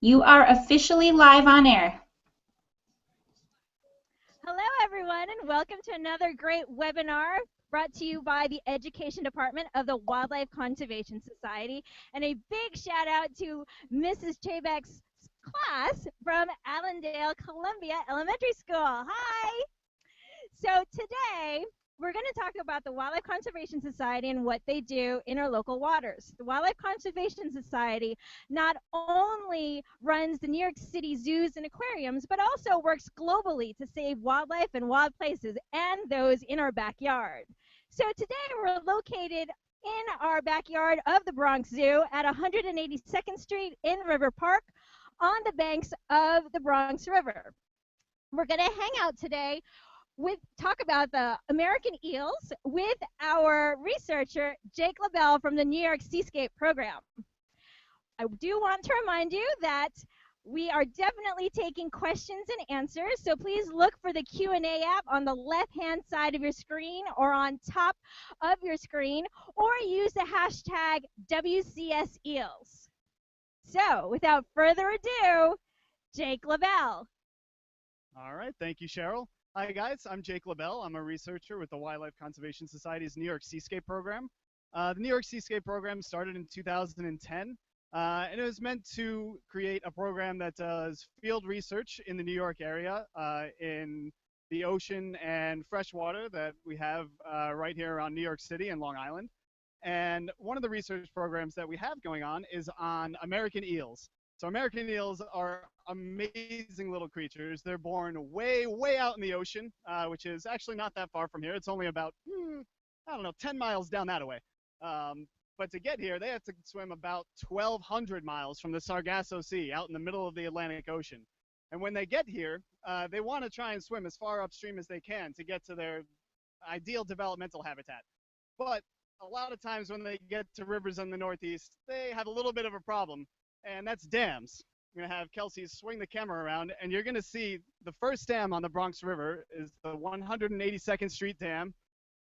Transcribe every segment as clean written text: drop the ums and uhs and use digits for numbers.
You are officially live on air. Hello, everyone, and welcome to another great webinar brought to you by the Education Department of the Wildlife Conservation Society. And a big shout out to Mrs. Chaybeck's class from Allendale, Columbia Elementary School. Hi! So today, we're going to talk about the Wildlife Conservation Society and what they do in our local waters. The Wildlife Conservation Society not only runs the New York City zoos and aquariums, but also works globally to save wildlife and wild places and those in our backyard. So today we're located in our backyard of the Bronx Zoo at 182nd Street in River Park on the banks of the Bronx River. We're going to hang out today talk about the American eels with our researcher, Jake Lebel from the New York Seascape program. I do want to remind you that we are definitely taking questions and answers, so please look for the Q&A app on the left-hand side of your screen or on top of your screen, or use the hashtag WCS So, without further ado, Jake Lebel. All right, thank you, Cheryl. Hi, guys. I'm Jake Lebel. I'm a researcher with the Wildlife Conservation Society's New York Seascape program. The New York Seascape program started in 2010, and it was meant to create a program that does field research in the New York area in the ocean and freshwater that we have right here around New York City and Long Island. And one of the research programs that we have going on is on American eels. So American eels are amazing little creatures. They're born way, way out in the ocean, which is actually not that far from here. It's only about, I don't know, 10 miles down that way. But to get here, they have to swim about 1,200 miles from the Sargasso Sea out in the middle of the Atlantic Ocean. And when they get here, they want to try and swim as far upstream as they can to get to their ideal developmental habitat. But a lot of times when they get to rivers in the Northeast, they have a little bit of a problem. And that's dams. I'm going to have Kelsey swing the camera around, and you're going to see the first dam on the Bronx River is the 182nd Street Dam.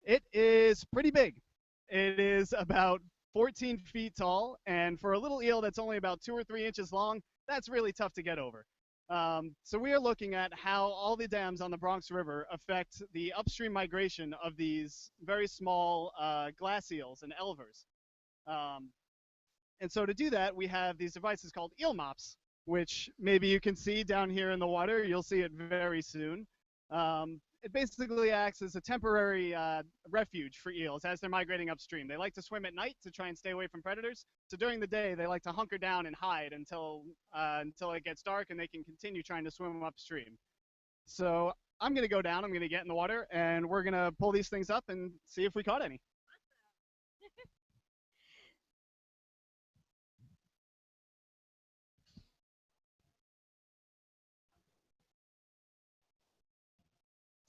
It is pretty big. It is about 14 feet tall, and for a little eel that's only about 2 or 3 inches long, that's really tough to get over. So we are looking at how all the dams on the Bronx River affect the upstream migration of these very small glass eels and elvers. And so to do that, we have these devices called eel mops, which maybe you can see down here in the water. You'll see it very soon. It basically acts as a temporary refuge for eels as they're migrating upstream. They like to swim at night to try and stay away from predators. So during the day, they like to hunker down and hide until it gets dark and they can continue trying to swim upstream. So I'm going to go down. I'm going to get in the water, and we're going to pull these things up and see if we caught any.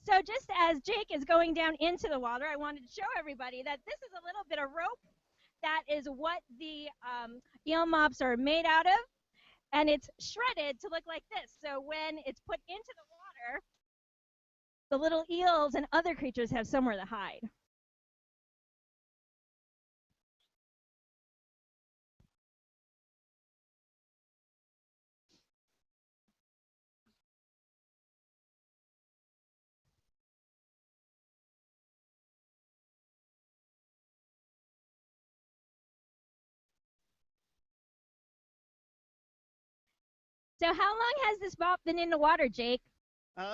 So just as Jake is going down into the water, I wanted to show everybody that this is a little bit of rope. That is what the eel mops are made out of, and it's shredded to look like this. So when it's put into the water, the little eels and other creatures have somewhere to hide. So how long has this mop been in the water, Jake?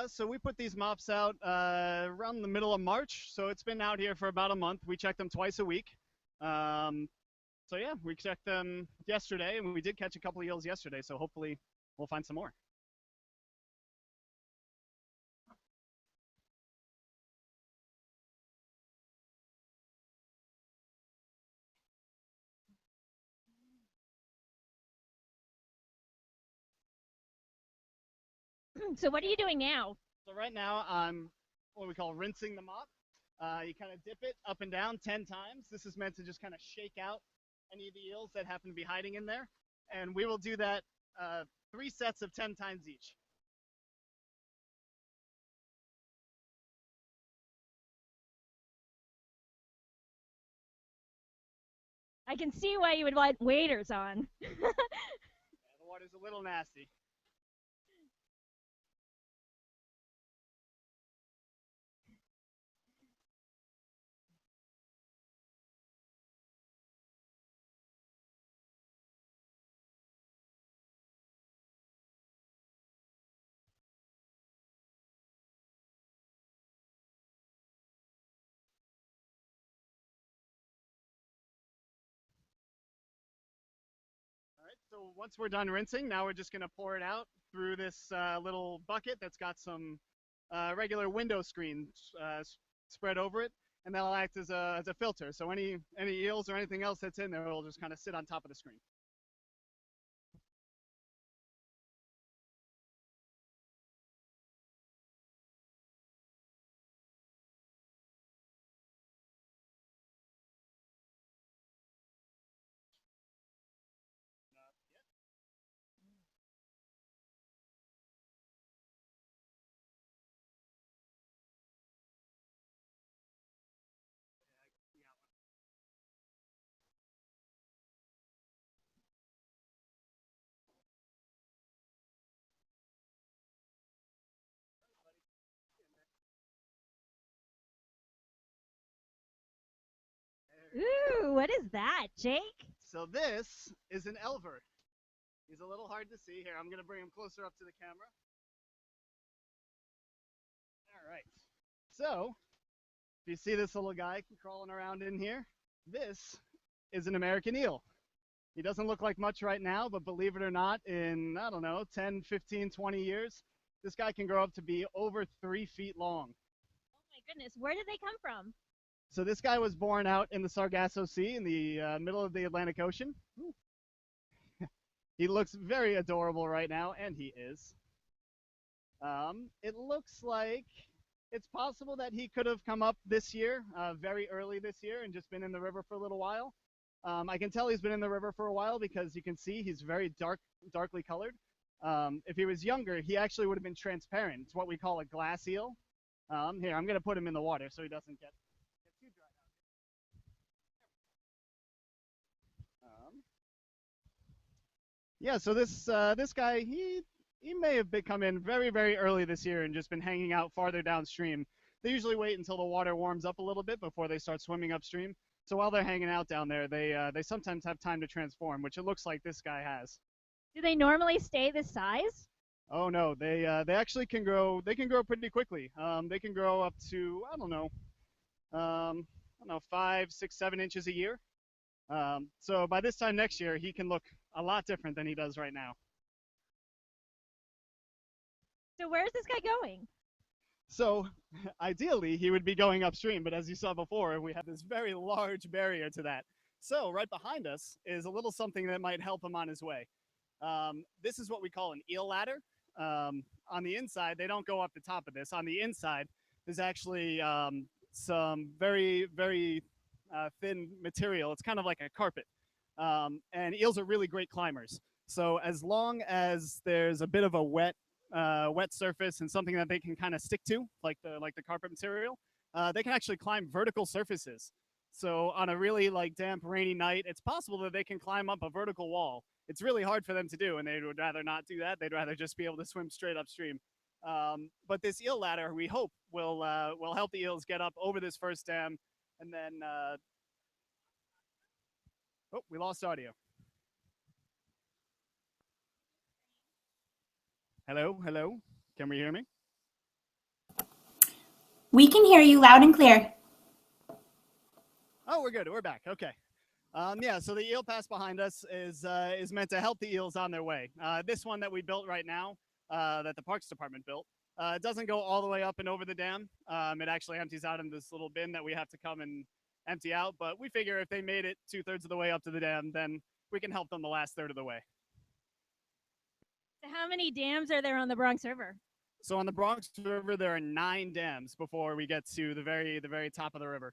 So we put these mops out around the middle of March. So it's been out here for about a month. We check them twice a week. So yeah, we checked them yesterday, and we did catch a couple of eels yesterday. So hopefully we'll find some more. So what are you doing now? So right now I'm what we call rinsing the mop. You kind of dip it up and down 10 times. This is meant to just kind of shake out any of the eels that happen to be hiding in there. And we will do that 3 sets of 10 times each. I can see why you would want waders on. The water's a little nasty. All right, so once we're done rinsing, now we're just going to pour it out through this little bucket that's got some regular window screen spread over it, and that'll act as a filter. So any eels or anything else that's in there will just kind of sit on top of the screen. Ooh, what is that, Jake? So this is an elver. He's a little hard to see. Here, I'm going to bring him closer up to the camera. All right. So, if you see this little guy crawling around in here, this is an American eel. He doesn't look like much right now, but believe it or not, in, I don't know, 10, 15, 20 years, this guy can grow up to be over 3 feet long. Oh my goodness, where did they come from? So this guy was born out in the Sargasso Sea in the middle of the Atlantic Ocean. He looks very adorable right now, and he is. It looks like it's possible that he could have come up this year, very early this year, and just been in the river for a little while. I can tell he's been in the river for a while because you can see he's very darkly colored. If he was younger, he actually would have been transparent. It's what we call a glass eel. Here, I'm going to put him in the water so he doesn't get too dried out. Yeah, so this guy, he may have come in very, very early this year and just been hanging out farther downstream. They usually wait until the water warms up a little bit before they start swimming upstream. So while they're hanging out down there, they sometimes have time to transform, which it looks like this guy has. Do they normally stay this size? Oh no, they actually can grow. They can grow pretty quickly. They can grow up to I don't know, 5, 6, 7 inches a year. So by this time next year, he can look a lot different than he does right now. So where's this guy going? So ideally, he would be going upstream, but as you saw before, we have this very large barrier to that. So right behind us is a little something that might help him on his way. This is what we call an eel ladder. On the inside, they don't go up the top of this. On the inside, there's actually some very, very thin material. It's kind of like a carpet. And eels are really great climbers. So as long as there's a bit of a wet surface and something that they can kind of stick to, like the carpet material, they can actually climb vertical surfaces. So on a really damp, rainy night, it's possible that they can climb up a vertical wall. It's really hard for them to do, and they would rather not do that. They'd rather just be able to swim straight upstream. But this eel ladder, we hope, will help the eels get up over this first dam, and then oh, we lost audio. Hello, hello. Can we hear me? We can hear you loud and clear. Oh, we're good. We're back. Okay. Yeah, so the eel pass behind us is meant to help the eels on their way. This one that we built right now, that the Parks Department built, doesn't go all the way up and over the dam. It actually empties out in this little bin that we have to come and empty out. But we figure if they made it 2/3 of the way up to the dam, then we can help them the last third of the way. So how many dams are there on the Bronx River? So on the Bronx River, there are 9 dams before we get to the very top of the river.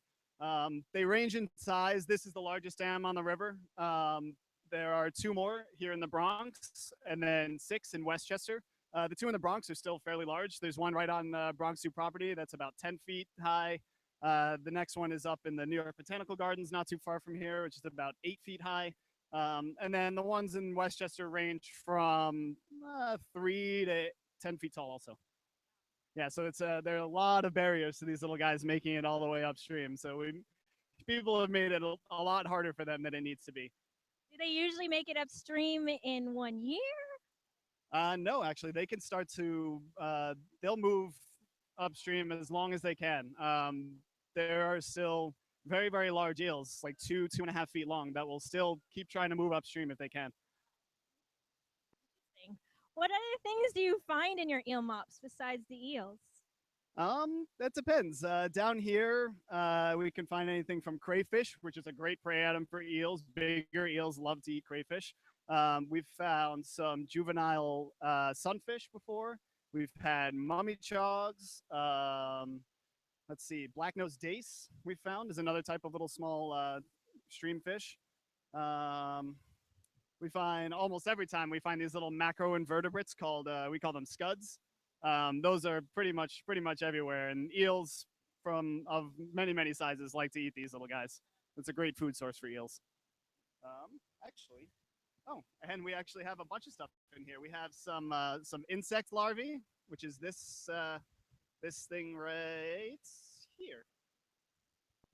They range in size. This is the largest dam on the river. There are 2 more here in the Bronx, and then 6 in Westchester. The 2 in the Bronx are still fairly large. There's one right on Bronx Zoo property that's about 10 feet high. The next one is up in the New York Botanical Gardens, not too far from here, which is about 8 feet high. And then the ones in Westchester range from 3 to 10 feet tall also. Yeah, so it's there are a lot of barriers to these little guys making it all the way upstream. So people have made it a lot harder for them than it needs to be. Do they usually make it upstream in 1 year? No, actually, they can start to they'll move upstream as long as they can. There are still very, very large eels, like 2.5 feet long, that will still keep trying to move upstream if they can. What other things do you find in your eel mops besides the eels? That depends. Down here, we can find anything from crayfish, which is a great prey item for eels. Bigger eels love to eat crayfish. We've found some juvenile sunfish before. We've had mummy chogs. Let's see, black-nosed dace we found is another type of little small stream fish. We find almost every time we find these little macroinvertebrates called we call them scuds. Those are pretty much everywhere, and eels of many sizes like to eat these little guys. It's a great food source for eels. Actually, oh, and we actually have a bunch of stuff in here. We have some insect larvae, which is this thing right here.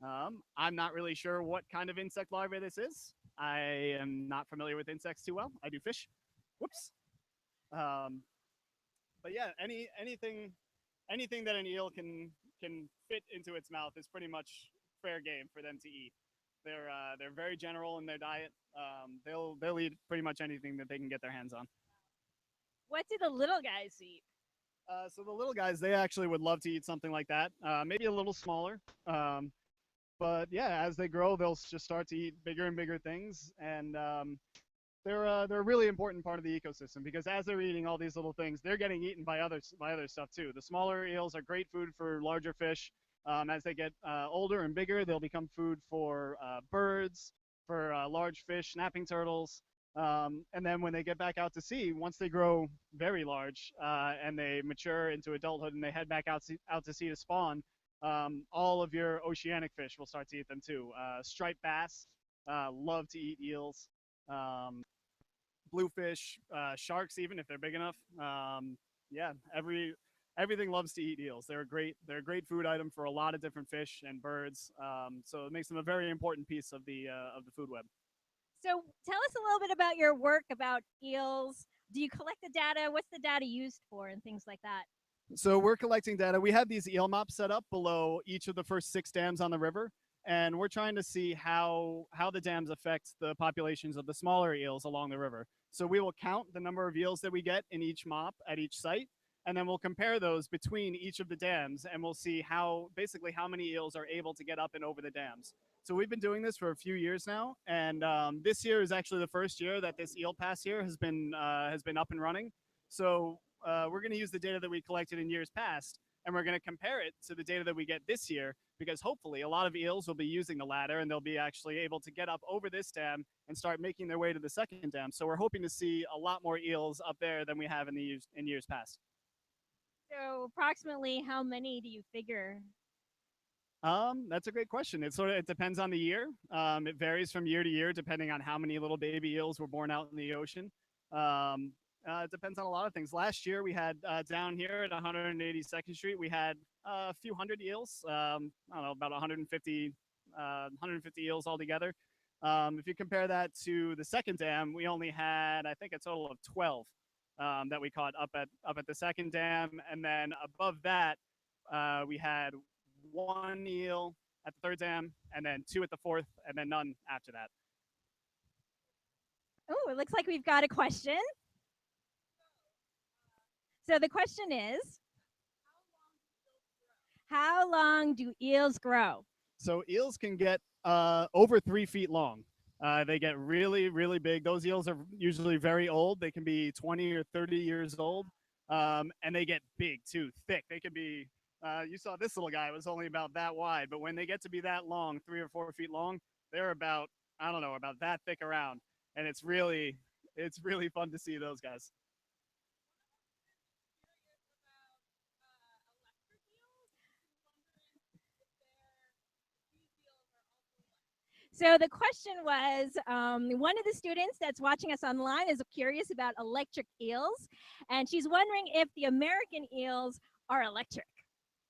I'm not really sure what kind of insect larvae this is. I am not familiar with insects too well. I do fish. Whoops. But yeah, anything that an eel can fit into its mouth is pretty much fair game for them to eat. They're very general in their diet. They'll eat pretty much anything that they can get their hands on. What do the little guys eat? So the little guys, they actually would love to eat something like that. Maybe a little smaller. But yeah, as they grow, they'll just start to eat bigger and bigger things, and they're a really important part of the ecosystem because as they're eating all these little things, they're getting eaten by other stuff too. The smaller eels are great food for larger fish. As they get older and bigger, they'll become food for birds, for large fish, snapping turtles. And then when they get back out to sea, once they grow very large and they mature into adulthood and they head back out to sea to spawn, all of your oceanic fish will start to eat them too. Striped bass love to eat eels. Bluefish, sharks, even if they're big enough. Yeah, everything loves to eat eels. They're a great food item for a lot of different fish and birds. So it makes them a very important piece of the food web. So tell us a little bit about your work about eels. Do you collect the data? What's the data used for and things like that? So we're collecting data. We have these eel mops set up below each of the first 6 dams on the river, and we're trying to see how the dams affect the populations of the smaller eels along the river. So we will count the number of eels that we get in each mop at each site, and then we'll compare those between each of the dams, and we'll see basically how many eels are able to get up and over the dams. So we've been doing this for a few years now, and this year is actually the first year that this eel pass here has been up and running. So we're going to use the data that we collected in years past, and we're going to compare it to the data that we get this year, because hopefully a lot of eels will be using the ladder and they'll be actually able to get up over this dam and start making their way to the second dam. So we're hoping to see a lot more eels up there than we have in years past. So approximately how many do you figure? That's a great question. It depends on the year. It varies from year to year depending on how many little baby eels were born out in the ocean. It depends on a lot of things. Last year we had down here at 182nd Street, we had a few hundred eels. I don't know, about 150 eels altogether. If you compare that to the second dam, we only had, I think, a total of 12 that we caught up at the second dam, and then above that we had 1 eel at the third dam, and then 2 at the fourth, and then none after that. Oh, it looks like we've got a question. So the question is, how long do eels grow? So eels can get over 3 feet long. They get really, really big. Those eels are usually very old. They can be 20 or 30 years old, and they get big too, thick. They can be, you saw this little guy was only about that wide, but when they get to be that long, 3 or 4 feet long, they're about, I don't know, about that thick around. And it's really fun to see those guys. So the question was, one of the students that's watching us online is curious about electric eels, and she's wondering if the American eels are electric.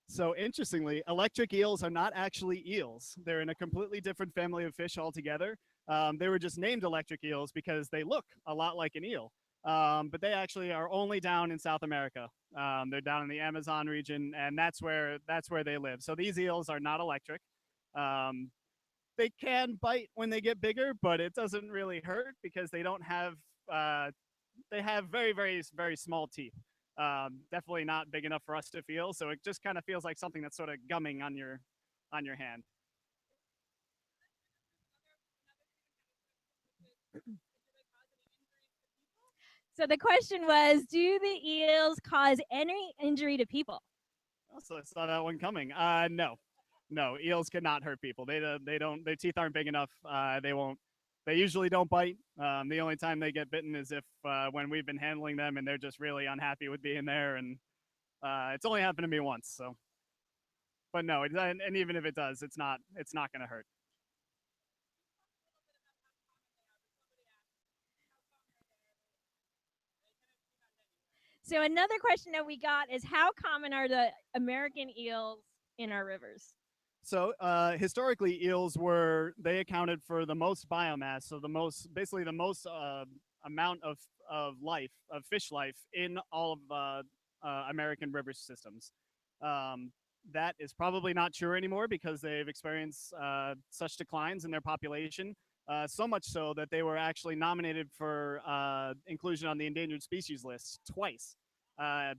So interestingly, electric eels are not actually eels. They're in a completely different family of fish altogether. They were just named electric eels because they look a lot like an eel. But they actually are only down in South America. They're down in the Amazon region, and that's where they live. So these eels are not electric. Um, they can bite when they get bigger, but it doesn't really hurt because they don't have they have very small teeth. Definitely not big enough for us to feel. So it just kind of feels like something that's sort of gumming on your hand. So the question was, do the eels cause any injury to people? Also, I saw that one coming. No, no, eels cannot hurt people. They don't. Their teeth aren't big enough. They won't. They usually don't bite. The only time they get bitten is if when we've been handling them and they're just really unhappy with being there. And it's only happened to me once. So, but no, and even if it does, it's not going to hurt. So another question that we got is, how common are the American eels in our rivers? So historically, eels they accounted for the most biomass, so basically the most amount of fish life in all of American river systems. Um, that is probably not true anymore because they've experienced such declines in their population. So much so that they were actually nominated for inclusion on the endangered species list twice.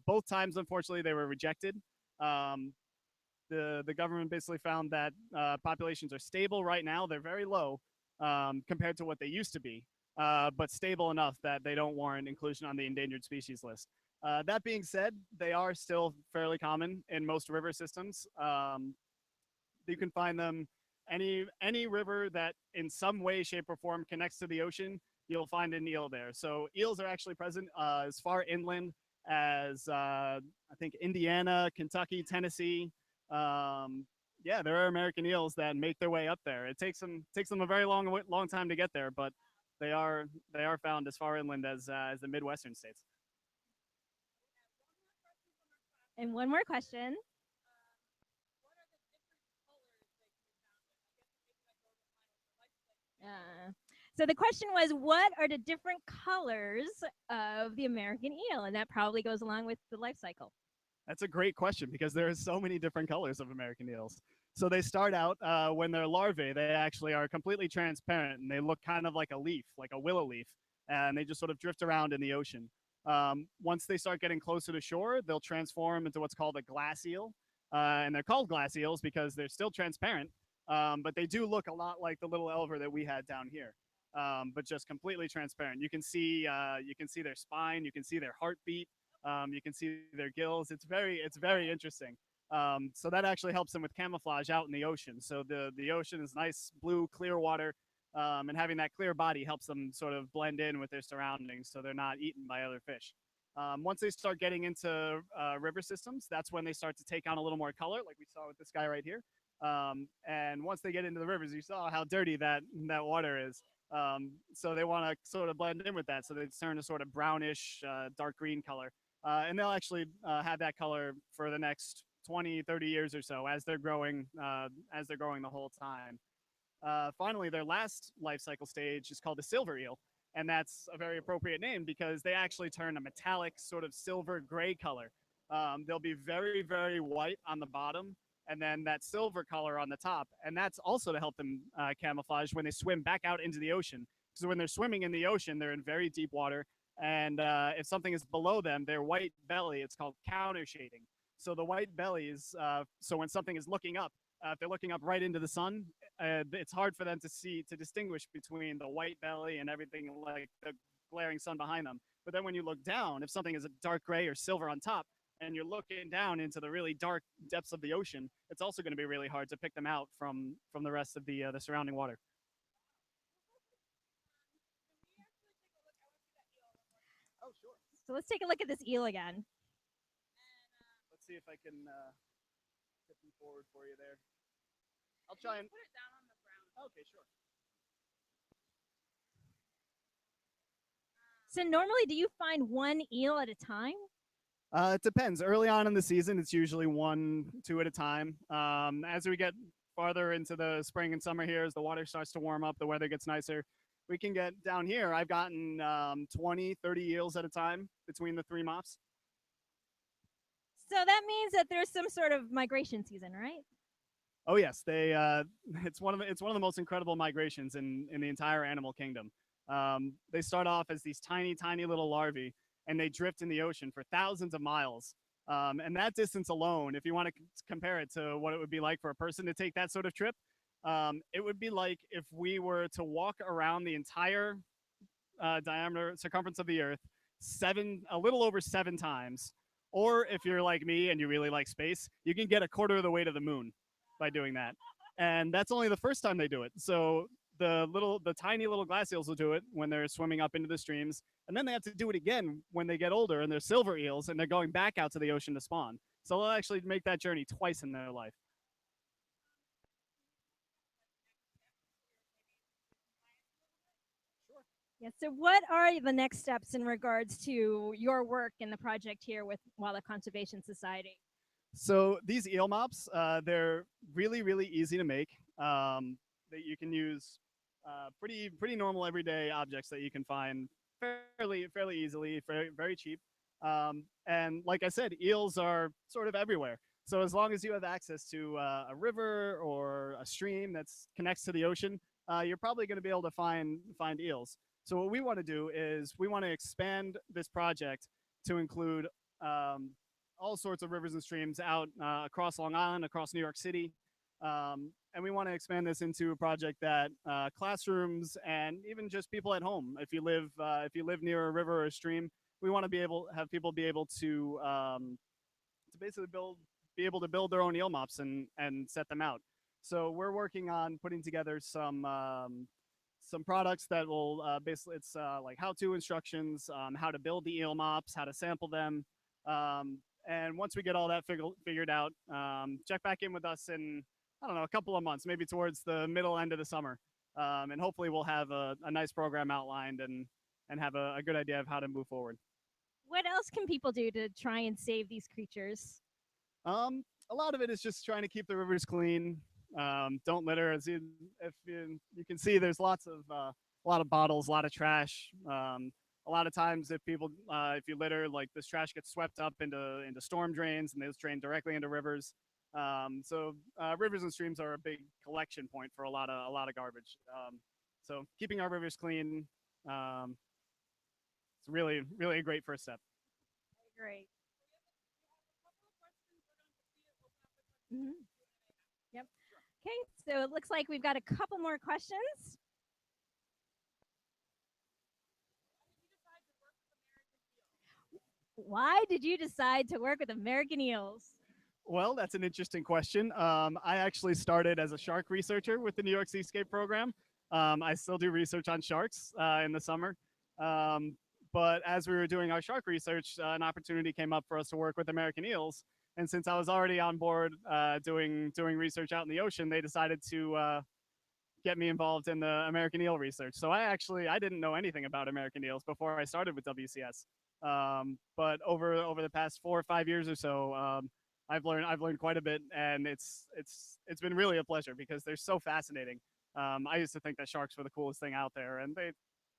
Both times, unfortunately, they were rejected. Um, the government basically found that populations are stable right now. They're very low compared to what they used to be, but stable enough that they don't warrant inclusion on the endangered species list. That being said, they are still fairly common in most river systems. You can find them any river that in some way, shape, or form connects to the ocean. You'll find an eel there. So eels are actually present as far inland as I think Indiana, Kentucky, Tennessee. Yeah, there are American eels that make their way up there. It takes them a very long time to get there, but they are found as far inland as the Midwestern states. And one more question. So the question was, what are the different colors of the American eel? And that probably goes along with the life cycle. That's a great question because there are so many different colors of American eels. So they start out when they're larvae, they actually are completely transparent and they look kind of like a leaf, like a willow leaf, and they just sort of drift around in the ocean. Once they start getting closer to shore, they'll transform into what's called a glass eel. And they're called glass eels because they're still transparent, but they do look a lot like the little elver that we had down here. But just completely transparent. You can see their spine, you can see their heartbeat, you can see their gills. It's very interesting. So that actually helps them with camouflage out in the ocean. So the ocean is nice blue, clear water, and having that clear body helps them sort of blend in with their surroundings, so they're not eaten by other fish. Once they start getting into river systems, that's when they start to take on a little more color, like we saw with this guy right here. And once they get into the rivers, you saw how dirty that water is. So they want to sort of blend in with that. So they turn a sort of brownish, dark green color. And they'll actually have that color for the next 20, 30 years or so as they're growing the whole time. Finally, their last life cycle stage is called the silver eel. And that's a very appropriate name because they actually turn a metallic sort of silver gray color. They'll be very white on the bottom and then that silver color on the top. And that's also to help them camouflage when they swim back out into the ocean. So when they're swimming in the ocean, they're in very deep water. And if something is below them, their white belly, it's called counter shading. So the white belly is, so when something is looking up, if they're looking up right into the sun, it's hard for them to distinguish between the white belly and everything like the glaring sun behind them. But then when you look down, if something is a dark gray or silver on top, and you're looking down into the really dark depths of the ocean, it's also going to be really hard to pick them out from the rest of the surrounding water. Oh, sure. So let's take a look at this eel again. Let's see if I can get them forward for you there. I'll try and put it down on the ground. Okay, sure. So normally, do you find one eel at a time? It depends. Early on in the season, it's usually one, two at a time. As we get farther into the spring and summer here, as the water starts to warm up, the weather gets nicer, we can get down here. I've gotten 20, 30 eels at a time between the three mops. So that means that there's some sort of migration season, right? Oh yes, they. It's one of the most incredible migrations in the entire animal kingdom. They start off as these tiny, tiny little larvae, and they drift in the ocean for thousands of miles. And that distance alone, if you want to compare it to what it would be like for a person to take that sort of trip, it would be like if we were to walk around the entire diameter circumference of the Earth a little over 7 times. Or if you're like me and you really like space, you can get a quarter of the way to the moon by doing that. And that's only the first time they do it. So the tiny little glass eels will do it when they're swimming up into the streams, and then they have to do it again when they get older and they're silver eels and they're going back out to the ocean to spawn. So they'll actually make that journey twice in their life. Yeah, so what are the next steps in regards to your work in the project here with Wildlife Conservation Society? So these eel mops, they're really, really easy to make. That you can use pretty normal everyday objects that you can find fairly easily, very cheap. And like I said, eels are sort of everywhere. So as long as you have access to a river or a stream that connects to the ocean, you're probably going to be able to find eels. So what we want to do is we want to expand this project to include all sorts of rivers and streams out across Long Island, across New York City. And we want to expand this into a project that classrooms and even just people at home, if you live near a river or a stream, we want to have people be able to basically be able to build their own eel mops and set them out. So we're working on putting together some products that will basically, it's like how-to instructions, how to build the eel mops, how to sample them. And once we get all that figured out, check back in with us in, I don't know, a couple of months, maybe towards the middle end of the summer. And hopefully we'll have a nice program outlined and have a good idea of how to move forward. What else can people do to try and save these creatures? A lot of it is just trying to keep the rivers clean. Don't litter. If you can see, there's a lot of bottles, a lot of trash. A lot of times, if you litter, like this trash gets swept up into storm drains, and those drain directly into rivers. So rivers and streams are a big collection point for a lot of garbage. So keeping our rivers clean, it's really a great first step. Great. Mm-hmm. Yep. Okay, so it looks like we've got a couple more questions. Why did you decide to work with American eels? Well, that's an interesting question. I actually started as a shark researcher with the New York Seascape program. I still do research on sharks in the summer. But as we were doing our shark research, an opportunity came up for us to work with American eels. And since I was already on board doing research out in the ocean, they decided to get me involved in the American eel research. So I didn't know anything about American eels before I started with WCS. But over the past 4 or 5 years or so, I've learned quite a bit, and it's been really a pleasure because they're so fascinating. I used to think that sharks were the coolest thing out there, and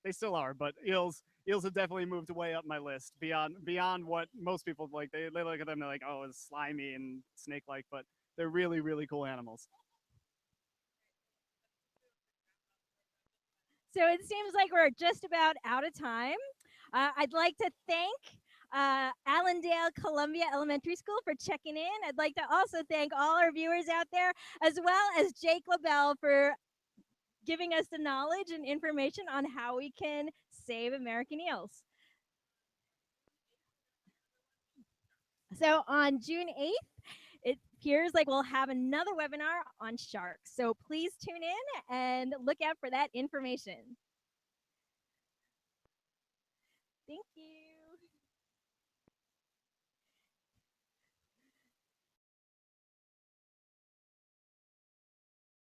they still are, but eels have definitely moved way up my list beyond what most people like. They look at them, they're like, oh, it's slimy and snake-like, but they're really cool animals. So it seems like we're just about out of time. I'd like to thank Allendale Columbia Elementary School for checking in. I'd like to also thank all our viewers out there, as well as Jake Lebel for giving us the knowledge and information on how we can save American eels. So on June 8th, it appears like we'll have another webinar on sharks. So please tune in and look out for that information. Thank you.